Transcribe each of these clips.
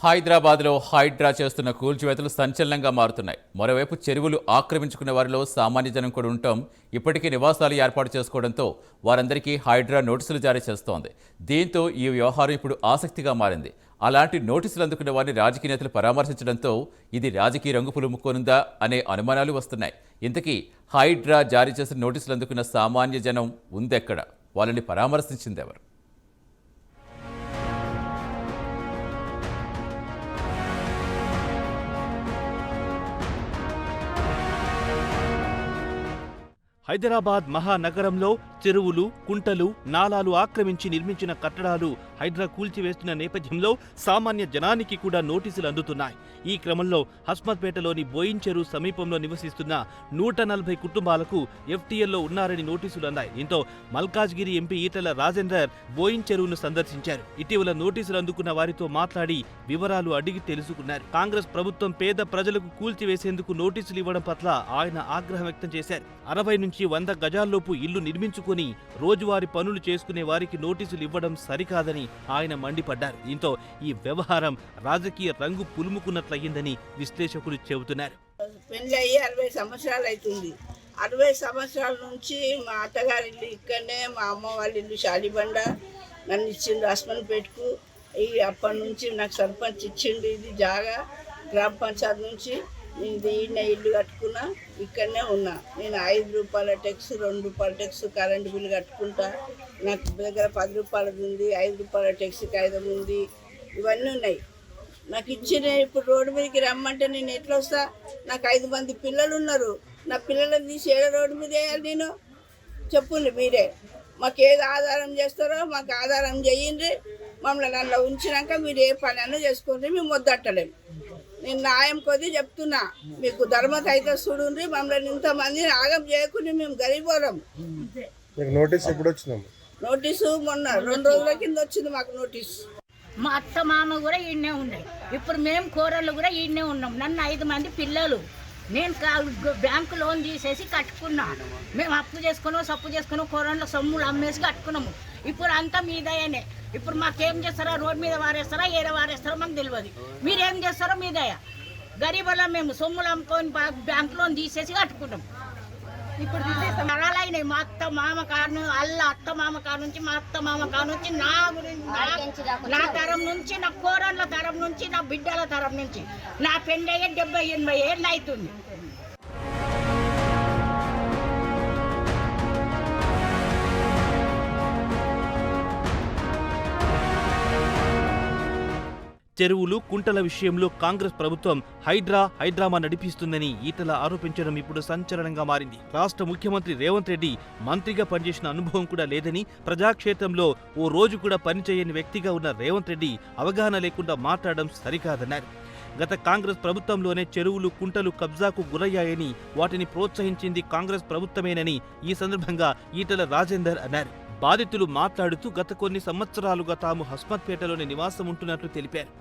హైదరాబాద్లో హైడ్రా చేస్తున్న కూల్చివేతలు సంచలనంగా మారుతున్నాయి. మరోవైపు చెరువులు ఆక్రమించుకున్న వారిలో సామాన్య జనం కూడా ఉండటం, ఇప్పటికీ నివాసాలు ఏర్పాటు చేసుకోవడంతో వారందరికీ హైడ్రా నోటీసులు జారీ చేస్తోంది. దీంతో ఈ వ్యవహారం ఇప్పుడు ఆసక్తిగా మారింది. అలాంటి నోటీసులు అందుకున్న వారిని రాజకీయ నేతలు పరామర్శించడంతో ఇది రాజకీయ రంగు పులుముకోనుందా అనే అనుమానాలు వస్తున్నాయి. ఇంతకీ హైడ్రా జారీ చేసిన నోటీసులు అందుకున్న సామాన్య జనం ఉందెక్కడ? వాళ్ళని పరామర్శించిందెవరు? హైదరాబాద్ మహానగరంలో చెరువులు, కుంటలు, నాలాలు ఆక్రమించి నిర్మించిన కట్టడాలు హైడ్రా కూల్చివేస్తున్న నేపథ్యంలో సామాన్య జనానికి కూడా నోటీసులు అందుతున్నాయి. ఈ క్రమంలో హస్మత్పేటలోని బోయిన్ సమీపంలో నివసిస్తున్న 140 కుటుంబాలకు ఎఫ్టీఎల్లో ఉన్నారని నోటీసులు అందాయి. దీంతో మల్కాజ్గిరి ఎంపీ ఈటెల రాజేందర్ బోయిన్ చెరువును సందర్శించారు. ఇటీవల నోటీసులు అందుకున్న వారితో మాట్లాడి వివరాలు అడిగి తెలుసుకున్నారు. కాంగ్రెస్ ప్రభుత్వం పేద ప్రజలకు కూల్చివేసేందుకు నోటీసులు ఇవ్వడం పట్ల ఆయన ఆగ్రహం వ్యక్తం చేశారు. 60 నుంచి 100 గజాల్లోపు ఇల్లు నిర్మించుకుని రోజువారీ పనులు చేసుకునే వారికి నోటీసులు ఇవ్వడం సరికాదని ఆయన మండిపడ్డారు. దీంతో ఈ వ్యవహారం రాజకీయ రంగు పులుముకున్నట్లయిందని విశ్లేషకులు చెబుతున్నారు. పెళ్లి అయ్యి 60 సంవత్సరాలు అవుతుంది. 60 సంవత్సరాల నుంచి మా అత్తగారి ఇల్లు ఇక్కడనే, మా అమ్మ వాళ్ళ ఇల్లు షాలిబండ, నన్ను ఇచ్చిండు హస్మన్పేటకు. అప్పటి నుంచి నాకు సర్పంచ్ ఇచ్చిండు ఇది జాగా. గ్రామ పంచాయతీ నుంచి ఇది ఇల్లు కట్టుకున్నా, ఇక్కడనే ఉన్నా. నేను 5 రూపాయల ట్యాక్స్, 2 రూపాయల ట్యాక్స్ కరెంటు బిల్లు కట్టుకుంటా. నాకు దగ్గర 10 రూపాయలది ఉంది, 5 రూపాయల ట్యాక్స్ కాగితం ఉంది, ఇవన్నీ ఉన్నాయి. నాకు ఇచ్చిన ఇప్పుడు రోడ్డు మీదకి రమ్మంటే నేను ఎట్లా వస్తా? నాకు 5 మంది పిల్లలు ఉన్నారు. నా పిల్లలను తీసి ఏడ రోడ్డు మీద వేయాలి నేను? చెప్పుండి మీరే. మాకు ఏది ఆధారం చేస్తారో మాకు ఆధారం చేయండి. మమ్మల్ని అందులో ఉంచినాక మీరు ఏ పని అన్నా చేసుకోండి, మేము వద్దట్టలేము. నేను న్యాయం కొద్ది చెప్తున్నా, మీకు ధర్మత అయితే చూడండి. మమ్మల్ని ఇంతమంది ఆగం చేయకుండా మేము గరీబోరం. నోటీస్ ఎప్పుడు వచ్చిందమ్మా? నోటీసు మొన్న 2 రోజుల కింద వచ్చింది మాకు నోటీసు. మా అత్త మామ కూడా ఈడనే ఉన్నాయి. ఇప్పుడు మేము కూరళ్ళు కూడా ఈడనే ఉన్నాం. నన్ను 5 మంది పిల్లలు. నేను బ్యాంకు లోన్ తీసేసి కట్టుకున్నాను. మేము అప్పు చేసుకున్నాం కూరళ్ళ సొమ్ములు అమ్మేసి కట్టుకున్నాము. ఇప్పుడు అంతా మీదయనే. ఇప్పుడు మాకేం చేస్తారో, రోడ్డు మీద వారేస్తారా, ఏడ వారేస్తారో మాకు తెలియదు. మీరేం చేస్తారో మీదయ. గరీబులం మేము సొమ్ములు అమ్ముకొని బ్యాంకు లోన్ తీసేసి కట్టుకున్నాం. ఇప్పుడు తరాలైనాయి. మా అత్త మామ కారు, అత్త మామ కారు నుంచి, మా అత్త మామ కారు నుంచి, నా గురించి నా తరం నుంచి, నా కూరళ్ళ తరం నుంచి, నా బిడ్డల తరం నుంచి నా పెళ్ళయ్యే 70-80 ఏళ్ళు అవుతుంది. చెరువులు, కుంటల విషయంలో కాంగ్రెస్ ప్రభుత్వం హైడ్రామా నడిపిస్తుందని ఈటల ఆరోపించడం ఇప్పుడు సంచలనంగా మారింది. రాష్ట్ర ముఖ్యమంత్రి రేవంత్ రెడ్డి మంత్రిగా పనిచేసిన అనుభవం కూడా లేదని, ప్రజాక్షేత్రంలో ఓ రోజు కూడా పనిచేయని వ్యక్తిగా ఉన్న రేవంత్ రెడ్డి అవగాహన లేకుండా మాట్లాడడం సరికాదన్నారు. గత కాంగ్రెస్ ప్రభుత్వంలోనే చెరువులు, కుంటలు కబ్జాకు గురయ్యాయని, వాటిని ప్రోత్సహించింది కాంగ్రెస్ ప్రభుత్వమేనని ఈ సందర్భంగా ఈటల రాజేందర్ అన్నారు. బాధితులు మాట్లాడుతూ గత కొన్ని సంవత్సరాలుగా తాము హస్మత్పేటలోని నివాసం ఉంటున్నట్లు తెలిపారు.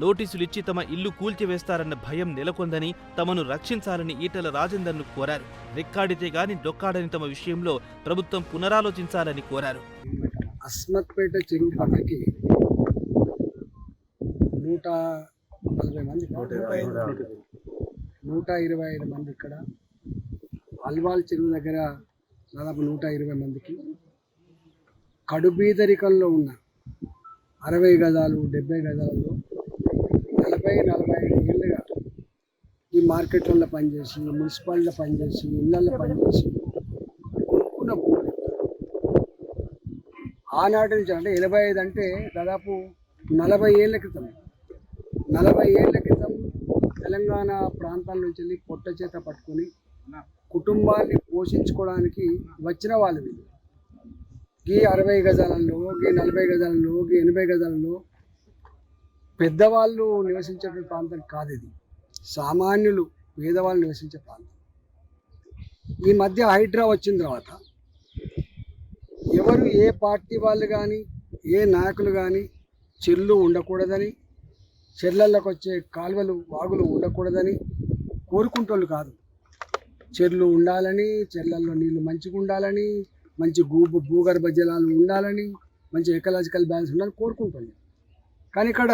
నోటీసులిచ్చి తమ ఇల్లు కూల్చివేస్తారన్న భయం నెలకొందని, తమను రక్షించాలని ఈటల రాజేందర్ను కోరారు. రెక్కాడితే గాని డొక్కాడని తమ విషయంలో ప్రభుత్వం పునరాలోచించాలని కోరారు. హస్మత్పేట చెరువు పక్కకి 140 మంది, 125 మంది ఇక్కడ. అల్వాల్ చెరువు దగ్గర దాదాపు 120 మందికి కడుబీదరికంలో ఉన్న 60 గజాలు 70 గజాలలో 40-45 ఏళ్ళుగా ఈ మార్కెట్లలో పనిచేసి, మున్సిపాలిటీలో పనిచేసి, ఇళ్లలో పనిచేసి కొనుక్కున్న భూములు ఆనాటి నుంచి, అంటే 85 అంటే దాదాపు 40 ఏళ్ళ క్రితం, 40 ఏళ్ళ క్రితం తెలంగాణ ప్రాంతాల నుంచి వెళ్ళి పొట్ట చేత పట్టుకొని కుటుంబాన్ని పోషించుకోవడానికి వచ్చిన వాళ్ళు వీళ్ళు. ఈ 60 గజాలలో, ఈ 40 గజాలలో, ఈ 80 గజాలలో పెద్దవాళ్ళు నివసించేటువంటి ప్రాంతం కాదు ఇది. సామాన్యులు, పేదవాళ్ళు నివసించే ప్రాంతం. ఈ మధ్య హైడ్రా వచ్చిన తర్వాత ఎవరు, ఏ పార్టీ వాళ్ళు కానీ, ఏ నాయకులు కానీ చెర్లు ఉండకూడదని, చెర్లలోకి వచ్చే కాలువలు, వాగులు ఉండకూడదని కోరుకుంటోళ్ళు కాదు. చెర్లు ఉండాలని, చెర్లల్లో నీళ్లు మంచిగా ఉండాలని, మంచి భూగర్భ జలాలు ఉండాలని, మంచి ఎకలాజికల్ బ్యాలెన్స్ ఉండాలని కోరుకుంటుంది. కానీ ఇక్కడ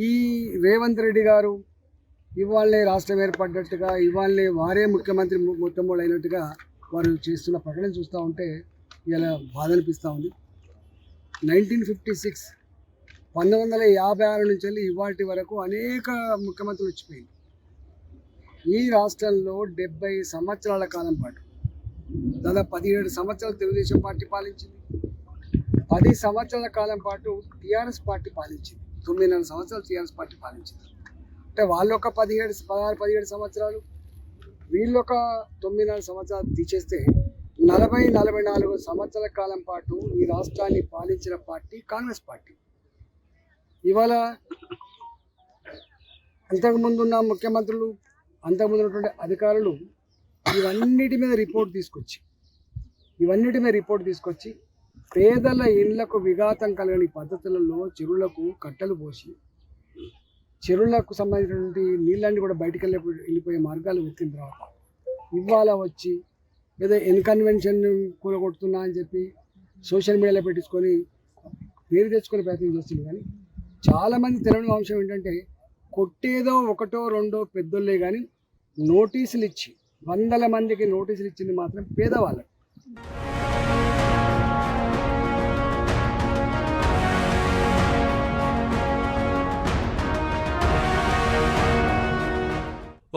ఈ రేవంత్ రెడ్డి గారు ఇవాళే రాష్ట్రం ఏర్పడ్డట్టుగా ఇవాళే వారే ముఖ్యమంత్రి మొట్టమొదటి అయినట్టుగా వారు చేస్తున్న ప్రకటన చూస్తూ ఉంటే ఇలా బాధ అనిపిస్తూ ఉంది. 1956 1956 నుంచి వెళ్ళి ఇవాటి వరకు అనేక ముఖ్యమంత్రులు వచ్చిపోయింది. ఈ రాష్ట్రంలో 70 సంవత్సరాల కాలం పాటు దాదాపు 17 సంవత్సరాలు తెలుగుదేశం పార్టీ పాలించింది. 10 సంవత్సరాల కాలం పాటు టీఆర్ఎస్ పార్టీ పాలించింది. 9.5 సంవత్సరాలు టీఆర్ఎస్ పార్టీ పాలించింది. అంటే వాళ్ళు ఒక 16-17 సంవత్సరాలు, వీళ్ళు ఒక 9.5 సంవత్సరాలు తీసేస్తే 40-44 సంవత్సరాల కాలం పాటు ఈ రాష్ట్రాన్ని పాలించిన పార్టీ కాంగ్రెస్ పార్టీ. ఇవాళ అంతకుముందు ఉన్న ముఖ్యమంత్రులు, అంతకుముందు ఉన్నటువంటి అధికారులు ఇవన్నిటి మీద రిపోర్ట్ తీసుకొచ్చి పేదల ఇళ్లకు విఘాతం కలగని పద్ధతులలో చెరువులకు కట్టలు పోసి చెరువులకు సంబంధించినటువంటి నీళ్ళన్నీ కూడా బయటికి వెళ్ళిపోయే మార్గాలు వెతికిన తర్వాత ఇవాళ వచ్చి ఏదో ఇన్కన్వెన్షన్ కూలగొడుతున్నా అని చెప్పి సోషల్ మీడియాలో పెట్టించుకొని పేరు తెచ్చుకునే ప్రయత్నం చేస్తుంది. కానీ చాలామంది తెలియని అంశం ఏంటంటే కొట్టేదో ఒకటో రెండో పెద్దోళ్ళే కానీ నోటీసులు ఇచ్చి 100 మందికి నోటీసులు ఇచ్చింది మాత్రం పేదవాళ్ళకి.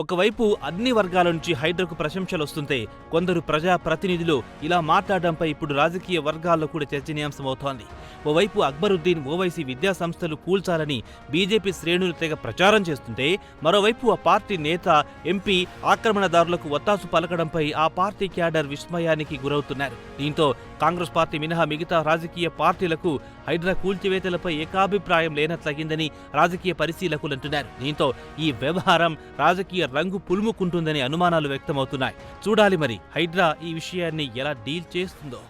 ఒకవైపు అన్ని వర్గాల నుంచి హైడ్రాకు ప్రశంసలు వస్తుంటే కొందరు ప్రజా ప్రతినిధులు ఇలా మాట్లాడడంపై ఇప్పుడు రాజకీయ వర్గాల్లో కూడా చర్చనీయాంశమవుతోంది. ఓవైపు అక్బరుద్దీన్ ఓవైసీ విద్యా సంస్థలు కూల్చాలని బీజేపీ శ్రేణులు తెగ ప్రచారం చేస్తుంటే మరోవైపు ఆ పార్టీ నేత, ఎంపీ ఆక్రమణదారులకు ఒత్తాసు పలకడంపై ఆ పార్టీ క్యాడర్ విస్మయానికి గురవుతున్నారు. దీంతో కాంగ్రెస్ పార్టీ మినహా మిగతా రాజకీయ పార్టీలకు హైడ్రా కూల్చివేతలపై ఏకాభిప్రాయం లేనట్లయిందని రాజకీయ పరిశీలకులు అంటున్నారు. దీంతో ఈ వ్యవహారం రాజకీయ రంగు పులుముకుంటుందని అనుమానాలు వ్యక్తమవుతున్నాయి. చూడాలి మరి హైడ్రా ఈ విషయాన్ని ఎలా డీల్ చేస్తుందో.